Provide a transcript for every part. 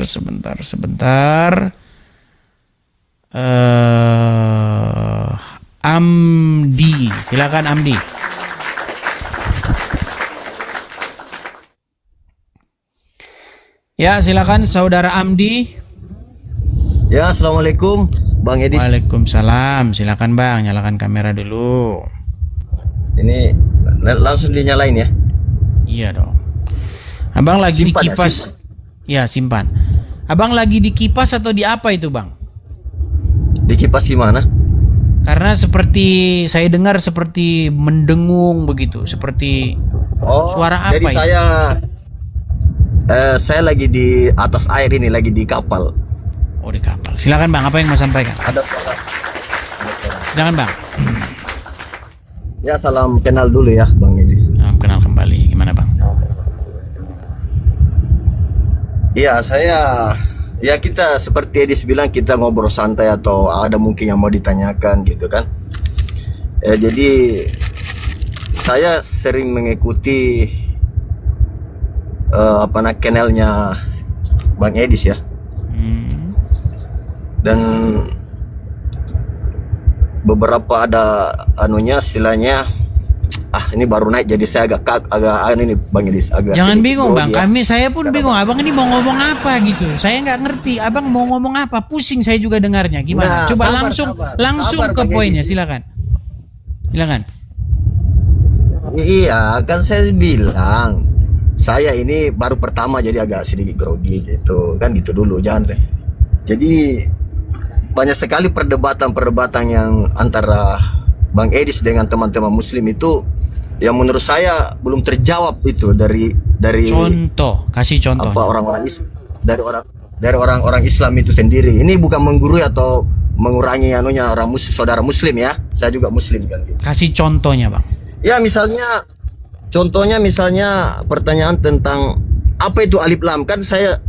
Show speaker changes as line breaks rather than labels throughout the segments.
sebentar. Amdi, silakan Amdi. Ya, silakan saudara Amdi.
Ya, assalamualaikum Bang Edis.
Waalaikumsalam. Silakan Bang, nyalakan kamera dulu.
Ini langsung dinyalain ya?
Iya dong. Abang lagi
Simpan
di kipas. Ya, simpan. Abang lagi di kipas atau di apa itu, Bang?
Di kipas gimana?
Karena seperti saya dengar seperti mendengung begitu, seperti suara apa
jadi
itu?
saya lagi di atas air ini, lagi di kapal.
Oh, di kapal. Silakan Bang, apa yang mau sampaikan?
Ada
Silakan Bang.
Ya, salam kenal dulu ya Bang Edis.
Salam kenal kembali. Gimana Bang?
Iya, kita seperti Edis bilang, kita ngobrol santai atau ada mungkin yang mau ditanyakan gitu kan. Jadi saya sering mengikuti channelnya Bang Edis ya. Dan beberapa ada istilahnya ini baru naik, jadi saya agak ini Bang Edis agak.
Jangan bingung Bang,
ya.
saya pun bingung. Abang ini mau ngomong apa gitu. Saya nggak ngerti. Abang mau ngomong apa? Pusing saya juga dengarnya. Gimana?
Nah,
Coba langsung
sabar,
ke
Bang
poinnya.
Edis.
Silakan.
Iya, kan saya bilang saya ini baru pertama jadi agak sedikit grogi gitu kan, gitu dulu jangan deh. Jadi banyak sekali perdebatan yang antara Bang Edis dengan teman-teman Muslim itu yang menurut saya belum terjawab itu dari
Kasih contoh.
Dari orang-orang Islam itu sendiri. Ini bukan menggurui atau mengurangi saudara Muslim ya. Saya juga Muslim kan gitu.
Kasih contohnya Bang.
Ya, contohnya misalnya pertanyaan tentang apa itu alif lam, kan saya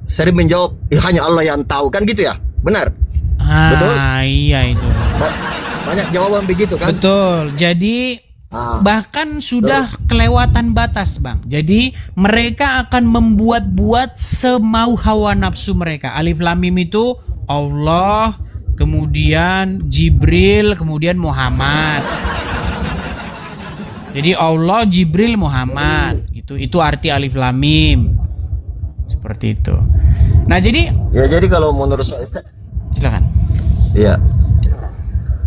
sering menjawab hanya Allah yang tahu kan gitu ya. Benar? Betul?
Iya itu.
Banyak jawaban begitu kan?
Betul. Jadi bahkan sudah kelewatan batas Bang. Jadi mereka akan membuat semau hawa nafsu mereka. Alif lam mim itu Allah, kemudian Jibril, kemudian Muhammad. Jadi Allah, Jibril, Muhammad. Itu arti alif lam mim. Seperti itu. Nah, jadi
kalau menurut saya,
silakan.
Iya.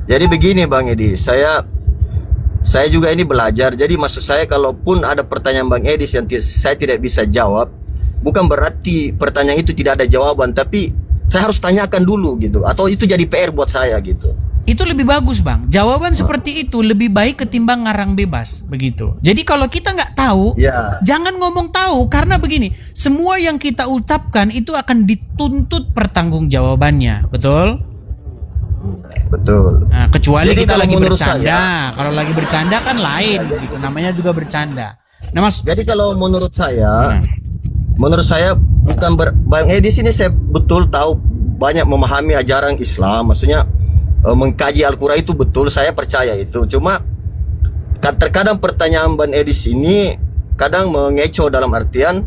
Jadi begini Bang Edi, saya juga ini belajar. Jadi maksud saya, kalaupun ada pertanyaan Bang Edis yang saya tidak bisa jawab, bukan berarti pertanyaan itu tidak ada jawaban, tapi saya harus tanyakan dulu gitu, atau itu jadi PR buat saya gitu.
Itu lebih bagus Bang. Jawaban seperti itu lebih baik ketimbang ngarang bebas begitu. Jadi kalau kita nggak tahu, jangan ngomong tahu, karena begini, semua yang kita ucapkan itu akan dituntut pertanggungjawabannya, betul?
Betul.
Nah, kecuali
jadi
kita lagi bercanda.
Kalau
lagi bercanda kan lain, gitu. Namanya juga bercanda. Nah, Mas.
Jadi kalau menurut saya bukan Bang Edis ini, saya betul tahu banyak memahami ajaran Islam, maksudnya mengkaji Al-Quran itu betul, saya percaya itu. Cuma terkadang pertanyaan Bang Edis ini kadang mengecoh, dalam artian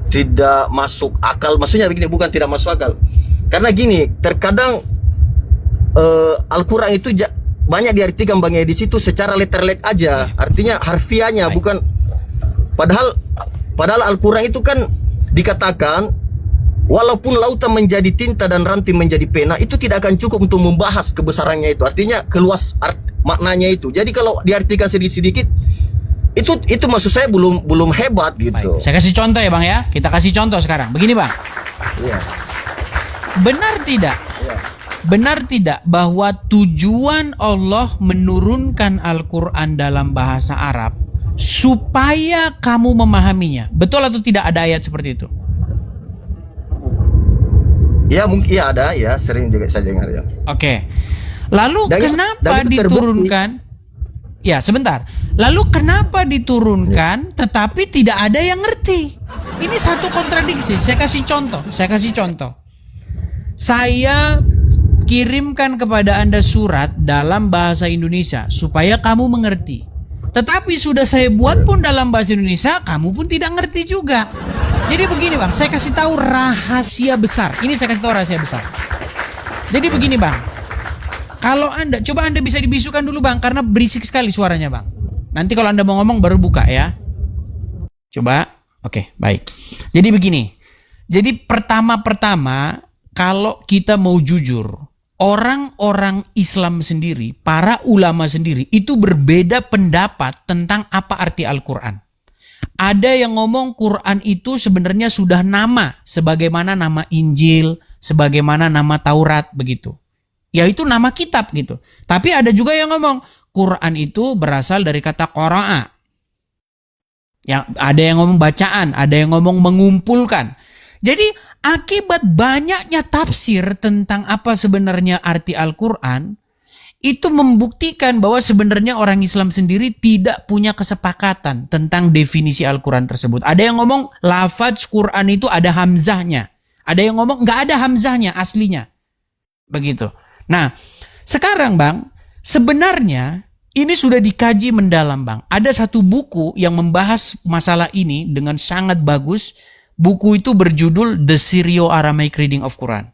tidak masuk akal. Maksudnya begini, bukan tidak masuk akal, karena gini, terkadang Al-Quran itu banyak diartikan Bang Edis itu secara letterlek aja, artinya harfiahnya, bukan. Padahal Al-Quran itu kan dikatakan, walaupun lautan menjadi tinta dan ranting menjadi pena, itu tidak akan cukup untuk membahas kebesarannya itu. Artinya keluas maknanya itu. Jadi kalau diartikan sedikit-sedikit, itu maksud saya belum hebat gitu.
Baik. Saya kasih contoh ya Bang ya. Kita kasih contoh sekarang. Begini Bang.
Iya.
Benar tidak bahwa tujuan Allah menurunkan Al-Quran dalam bahasa Arab supaya kamu memahaminya? Betul atau tidak ada ayat seperti itu?
Ya mungkin ada ya, sering juga saya dengar ya.
Oke. Lalu kenapa diturunkan? Ya sebentar. Lalu kenapa diturunkan tetapi tidak ada yang ngerti? Ini satu kontradiksi. Saya kasih contoh. Saya kirimkan kepada Anda surat dalam bahasa Indonesia supaya kamu mengerti. Tetapi sudah saya buat pun dalam bahasa Indonesia, kamu pun tidak ngerti juga. Jadi begini bang, saya kasih tahu rahasia besar. Ini saya kasih tahu rahasia besar. Jadi begini bang, kalau anda, coba anda bisa dibisukan dulu bang, karena berisik sekali suaranya bang. Nanti kalau anda mau ngomong baru buka ya. Coba, oke, baik. Jadi begini, jadi pertama-pertama kalau kita mau jujur, orang-orang Islam sendiri, para ulama sendiri itu berbeda pendapat tentang apa arti Al-Quran. Ada yang ngomong Quran itu sebenarnya sudah nama, sebagaimana nama Injil, sebagaimana nama Taurat begitu. Yaitu nama kitab gitu. Tapi ada juga yang ngomong Quran itu berasal dari kata qara'a. Ya, ada yang ngomong bacaan, ada yang ngomong mengumpulkan. Jadi akibat banyaknya tafsir tentang apa sebenarnya arti Al-Quran, itu membuktikan bahwa sebenarnya orang Islam sendiri tidak punya kesepakatan tentang definisi Al-Quran tersebut. Ada yang ngomong lafaz Quran itu ada hamzahnya. Ada yang ngomong nggak ada hamzahnya aslinya. Begitu. Nah, sekarang bang, sebenarnya ini sudah dikaji mendalam bang. Ada satu buku yang membahas masalah ini dengan sangat bagus. Buku itu berjudul The Syro-Aramaic Reading of Quran.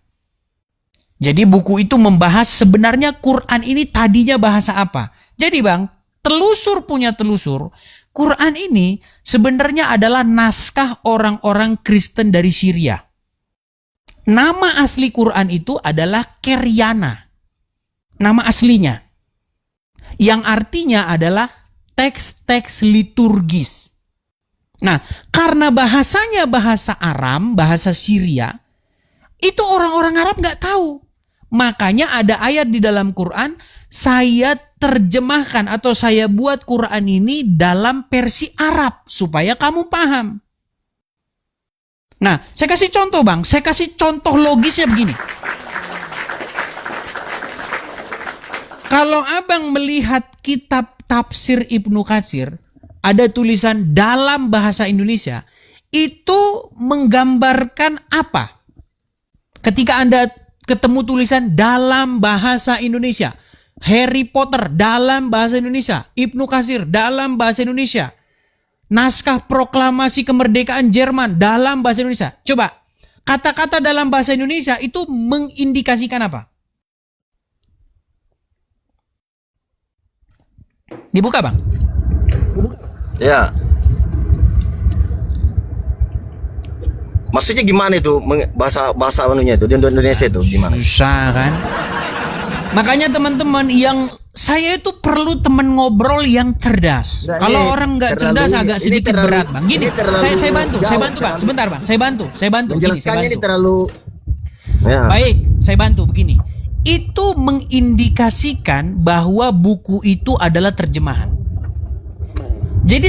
Jadi buku itu membahas sebenarnya Quran ini tadinya bahasa apa. Jadi bang, telusur punya telusur, Quran ini sebenarnya adalah naskah orang-orang Kristen dari Syria. Nama asli Quran itu adalah Keryana. Nama aslinya. Yang artinya adalah teks-teks liturgis. Nah, karena bahasanya bahasa Aram, bahasa Syria, itu orang-orang Arab nggak tahu. Makanya ada ayat di dalam Quran, saya terjemahkan atau saya buat Quran ini dalam versi Arab, supaya kamu paham. Nah, saya kasih contoh bang, saya kasih contoh logisnya begini. Kalau abang melihat kitab tafsir Ibnu Katsir, ada tulisan dalam bahasa Indonesia, itu menggambarkan apa? Ketika Anda ketemu tulisan dalam bahasa Indonesia, Harry Potter dalam bahasa Indonesia, Ibnu Katsir dalam bahasa Indonesia, naskah proklamasi kemerdekaan Jerman dalam bahasa Indonesia. Coba, kata-kata dalam bahasa Indonesia itu mengindikasikan apa? Dibuka bang.
Ya. Maksudnya gimana itu bahasa anunya itu di Indonesia itu gimana?
Susah kan? Makanya teman-teman yang saya itu perlu teman ngobrol yang cerdas.
Nah,
kalau orang nggak cerdas agak sedikit berat bang. Gini, saya bantu bang. Sebentar bang, saya bantu.
Menjelaskannya
Gini,
ini terlalu. Ya.
Baik, saya bantu begini. Itu mengindikasikan bahwa buku itu adalah terjemahan. Jadi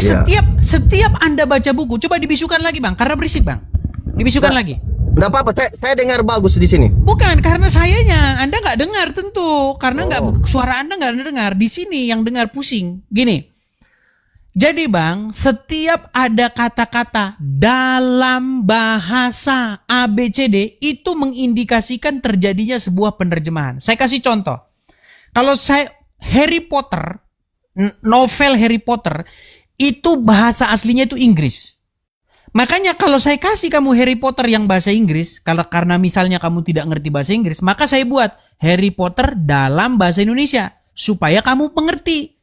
setiap Anda baca buku, coba dibisukan lagi bang, karena berisik bang. Dibisukan lagi.
Enggak apa-apa, saya dengar bagus di sini.
Bukan, karena sayanya Anda nggak dengar tentu, karena suara Anda nggak dengar. Di sini yang dengar pusing. Gini. Jadi bang, setiap ada kata-kata dalam bahasa ABCD itu mengindikasikan terjadinya sebuah penerjemahan. Saya kasih contoh. Kalau Harry Potter, novel Harry Potter itu bahasa aslinya itu Inggris. Makanya kalau saya kasih kamu Harry Potter yang bahasa Inggris, karena misalnya kamu tidak ngerti bahasa Inggris, maka saya buat Harry Potter dalam bahasa Indonesia supaya kamu mengerti.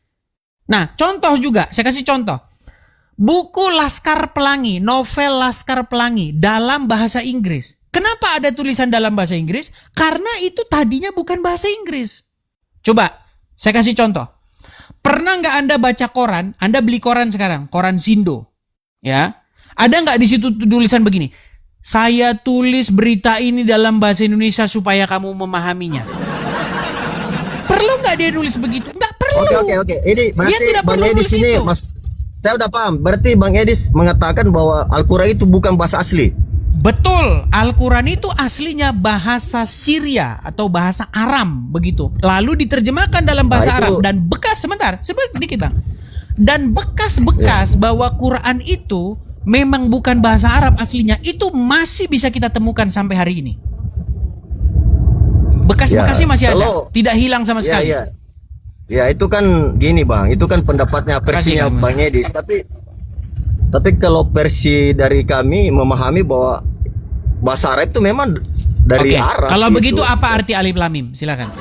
Nah, contoh juga, saya kasih contoh. Buku Laskar Pelangi, novel Laskar Pelangi dalam bahasa Inggris. Kenapa ada tulisan dalam bahasa Inggris? Karena itu tadinya bukan bahasa Inggris. Coba, saya kasih contoh. Pernah nggak Anda baca koran? Anda beli koran sekarang, koran Sindo, ya? Ada nggak di situ tulisan begini? Saya tulis berita ini dalam bahasa Indonesia supaya kamu memahaminya. Perlu nggak dia nulis begitu? Nggak perlu.
Oke. Ini berarti
Bang
Edis ini, saya udah paham. Berarti Bang Edis mengatakan bahwa Al-Quran itu bukan bahasa asli.
Betul, Al-Quran itu aslinya bahasa Syria atau bahasa Aram begitu. Lalu diterjemahkan dalam bahasa Arab dan bekas sebentar dikit bang. Dan bekas-bekas bahwa Quran itu memang bukan bahasa Arab aslinya itu masih bisa kita temukan sampai hari ini. Bekas-bekasnya masih ada, tidak hilang sama sekali.
Ya itu kan gini bang, itu kan pendapatnya versinya
Kang.
Bang Edis. Tapi kalau versi dari kami memahami bahwa bahasa Arab itu memang dari
Oke,
Arab.
kalau
gitu.
begitu apa arti alif lam mim? Silakan.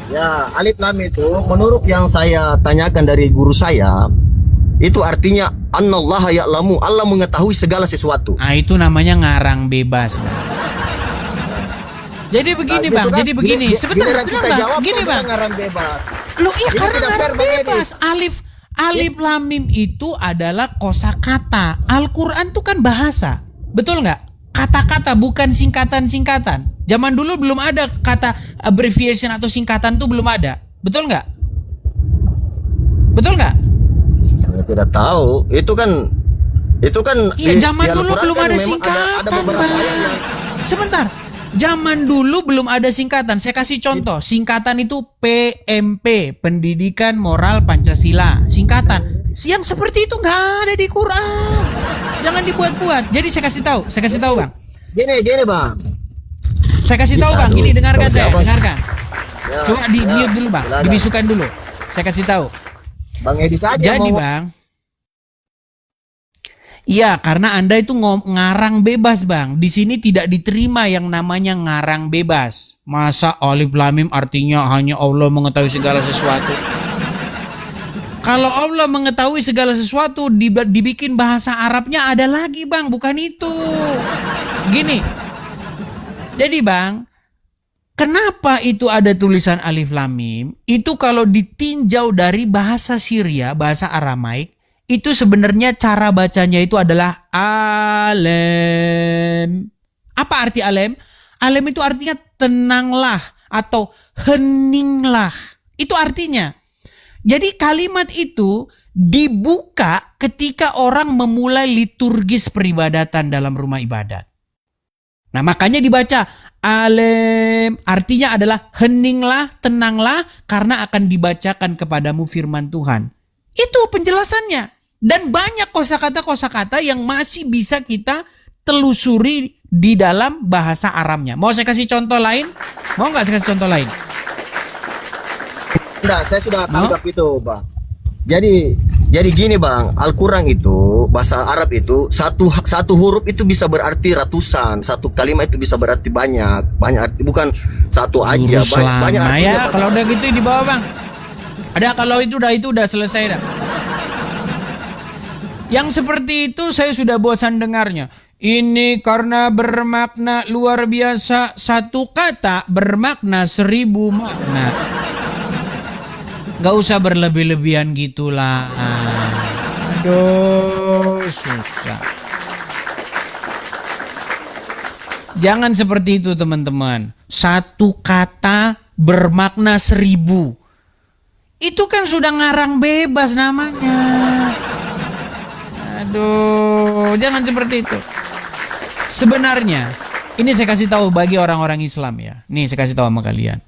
Ya alif lam itu menurut yang saya tanyakan dari guru saya itu artinya Annallaha ya'lamu, Allah mengetahui segala sesuatu.
Ah, itu namanya ngarang bebas, Bang. Jadi begini,
Nah,
Bang.
gitu kan,
Jadi begini. Sebentar,
giliran kita
Bang.
jawab,
Gini,
kok
Bang.
bilang ngarang bebas.
Loh, iya
Jadi
karena
tidak fair,
ngarang
Bang Edi.
bebas. Alif lam mim itu adalah kosakata. Al-Qur'an itu kan bahasa. Betul nggak? Kata-kata bukan singkatan-singkatan. Zaman dulu belum ada kata abbreviation atau singkatan tuh belum ada. Betul nggak? Betul nggak?
Saya tidak tahu. Itu kan
Iya, zaman dulu
Al-Quran
belum
kan
ada
memang
singkatan,
ada beberapa
Bang.
ayat yang
Sebentar. Zaman dulu belum ada singkatan. Saya kasih contoh. Singkatan itu PMP, Pendidikan Moral Pancasila. Singkatan. Yang seperti itu nggak ada di Quran. Jangan dibuat-buat. Jadi saya kasih tahu, Bang.
gini bang.
Saya kasih tahu, Bang.
Aduh,
Ini dengarkan
siapa?
saya, dengarkan.
Ya,
Coba di mute dulu, Bang.
silakan.
Dibisukan dulu. Saya kasih tahu.
Bang Edi saja
Jadi,
mau
Bang. Iya, karena Anda itu ngarang bebas, Bang. Di sini tidak diterima yang namanya ngarang bebas. Masa alif lam mim artinya hanya Allah mengetahui segala sesuatu? Kalau Allah mengetahui segala sesuatu, dibikin bahasa Arabnya ada lagi, Bang. Bukan itu. Gini. Jadi, Bang, kenapa itu ada tulisan alif lam mim? Itu kalau ditinjau dari bahasa Syria, bahasa Aramaik, itu sebenarnya cara bacanya itu adalah alem. Apa arti alem? Alem itu artinya tenanglah atau heninglah. Itu artinya. Jadi kalimat itu dibuka ketika orang memulai liturgis peribadatan dalam rumah ibadat. Nah, makanya dibaca alem. Artinya adalah heninglah, tenanglah karena akan dibacakan kepadamu firman Tuhan. Itu penjelasannya. Dan banyak kosakata-kosakata yang masih bisa kita telusuri di dalam bahasa Arabnya. Mau saya kasih contoh lain? Mau nggak saya kasih contoh lain?
Enggak, saya sudah tangkap itu, Bang. Jadi gini, Bang. Al-Qur'an itu, bahasa Arab itu satu huruf itu bisa berarti ratusan, satu kalimat itu bisa berarti banyak arti, bukan satu aja,
Jurus
banyak
lama
artinya.
ya. Kalau udah gitu di bawah, Bang. Ada kalau itu udah selesai dah. Yang seperti itu saya sudah bosan dengarnya. Ini karena bermakna luar biasa, satu kata bermakna 1000 makna. Gak usah berlebih-lebihan gitulah. Aduh, susah. Jangan seperti itu, teman-teman. Satu kata bermakna 1000. Itu kan sudah ngarang bebas namanya. Aduh, jangan seperti itu. Sebenarnya, ini saya kasih tahu bagi orang-orang Islam ya. Nih saya kasih tahu sama kalian.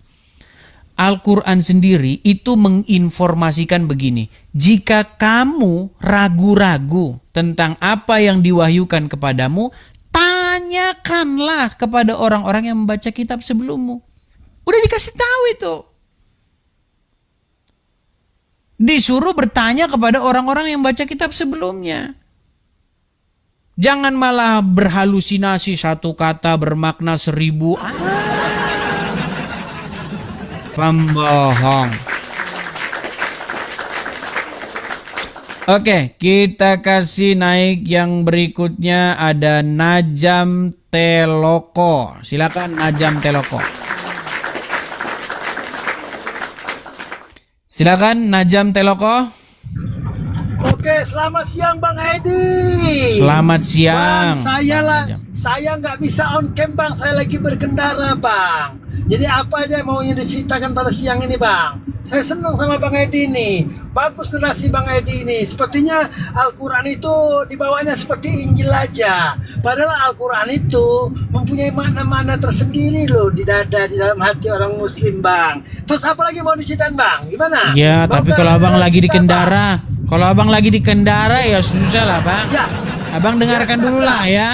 Al-Quran sendiri itu menginformasikan begini. Jika kamu ragu-ragu tentang apa yang diwahyukan kepadamu, tanyakanlah kepada orang-orang yang membaca kitab sebelummu. Udah dikasih tahu itu. Disuruh bertanya kepada orang-orang yang baca kitab sebelumnya. Jangan malah berhalusinasi satu kata bermakna 1000. Pembohong. Oke, kita kasih naik yang berikutnya ada Najam Teloko. Silakan Najam Teloko. Silakan Najam Teloko.
Oke, selamat siang Bang Edi.
Selamat siang.
Bang,
Najam.
saya nggak bisa on cam Bang, saya lagi berkendara Bang. Jadi apa aja yang mau diceritakan pada siang ini Bang? Saya senang sama Bang Edi nih. Bagus narasi Bang Edi ini. Sepertinya Al-Quran itu dibawanya seperti Injil aja. Padahal Al-Quran itu mempunyai makna-makna tersendiri loh di dada, di dalam hati orang Muslim Bang. Terus apa lagi mau diceritain Bang? Gimana?
Ya, tapi
Bang,
kalau abang lagi di
cerita, Bang.
kendara, kalau abang lagi di kendara ya susah lah bang.
Ya.
Abang dengarkan
Ya,
dulu lah ya.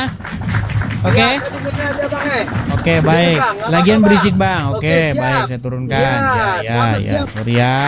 Oke.
Ya, saya dengerin aja Bang
Oke,
Dengerin,
baik.
Bang. Nggak
Lagian
apa-apa,
berisik, Bang. Oke,
siap.
baik, saya turunkan.
Iya,
Ya,
selamat
ya,
siang.
sorry ya.